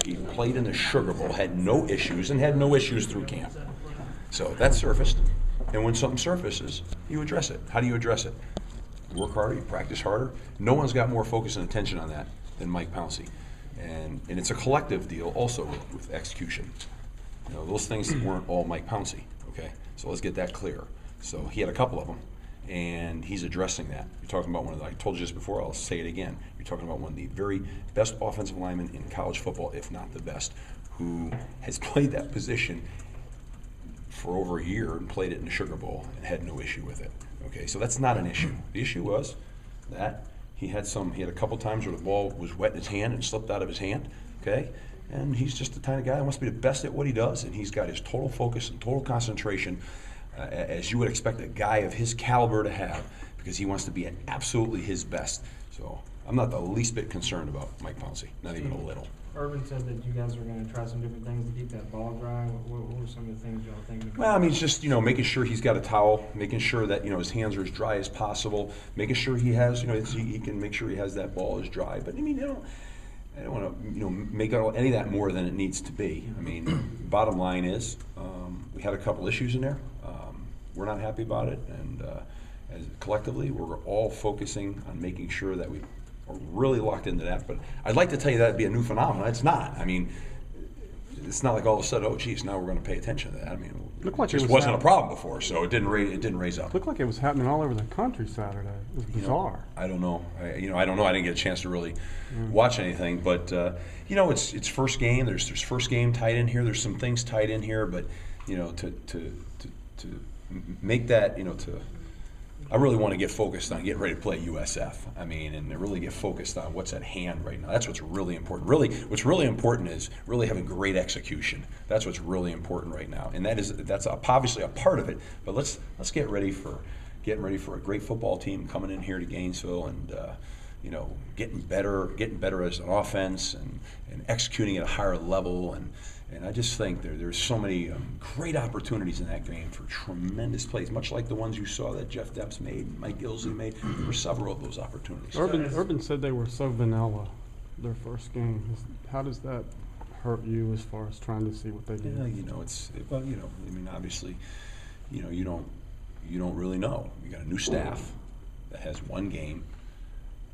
He played in the Sugar Bowl, had no issues, and had no issues through camp. So that surfaced, and when something surfaces, you address it. How do you address it? You work harder, you practice harder. No one's got more focus and attention on that than Mike Pouncey. And it's a collective deal also with execution. You know, those things weren't all Mike Pouncey, okay? So let's get that clear. So he had a couple of them, and he's addressing that. You're talking about one of the, I told you this before, I'll say it again. You're talking about one of the very best offensive linemen in college football, if not the best, who has played that position for over a year and played it in the Sugar Bowl and had no issue with it. Okay, so that's not an issue. The issue was that he had a couple times where the ball was wet in his hand and slipped out of his hand, okay? And he's just the kind of guy that wants to be the best at what he does, and he's got his total focus and total concentration, as you would expect a guy of his caliber to have, because he wants to be at absolutely his best. So I'm not the least bit concerned about Mike Pouncey, not even a little. Urban said that you guys are going to try some different things to keep that ball dry. What were some of the things y'all thinking about? Well, I mean, it's just, making sure he's got a towel, making sure that, his hands are as dry as possible, making sure he has, he can make sure he has that ball as dry. But, I mean, I don't want to, make any of that more than it needs to be. I mean, bottom line is, we had a couple issues in there. We're not happy about it, and collectively, we're all focusing on making sure that we are really locked into that. But I'd like to tell you that'd be a new phenomenon. It's not. I mean, it's not like all of a sudden, oh, geez, now we're going to pay attention to that. I mean, it just wasn't a problem before, so it didn't raise up. Looked like it was happening all over the country Saturday. It was bizarre. I don't know. I don't know. I didn't get a chance to really watch anything, but it's first game. There's first game tied in here. There's some things tied in here, but to make that, I really want to get focused on getting ready to play USF. I mean, and really get focused on what's at hand right now. That's what's really important. Really, what's really important is really having great execution. That's what's really important right now, and that's obviously a part of it. But let's get ready for a great football team coming in here to Gainesville, and getting better as an offense and executing at a higher level. And I just think there's so many great opportunities in that game for tremendous plays, much like the ones you saw that Jeff Depps made and Mike Gilsley made. There were several of those opportunities. Urban said they were so vanilla, their first game. How does that hurt you as far as trying to see what they do? Yeah, I mean, obviously, you don't really know. You got a new staff that has one game,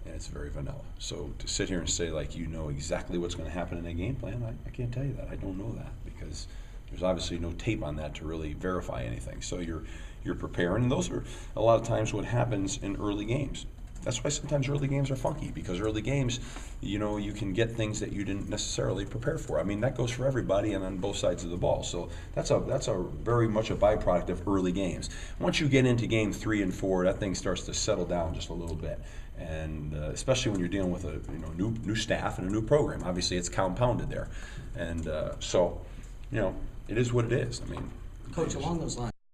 and it's very vanilla. So to sit here and say like exactly what's going to happen in that game plan, I can't tell you that. I don't know that, because there's obviously no tape on that to really verify anything. So you're preparing, and those are a lot of times what happens in early games. That's why sometimes early games are funky, because early games, you can get things that you didn't necessarily prepare for. I mean, that goes for everybody and on both sides of the ball. So that's a very much a byproduct of early games. Once you get into game 3 and 4, that thing starts to settle down just a little bit. And especially when you're dealing with a new staff and a new program, obviously it's compounded there, and so it is what it is. I mean, Coach, along those lines.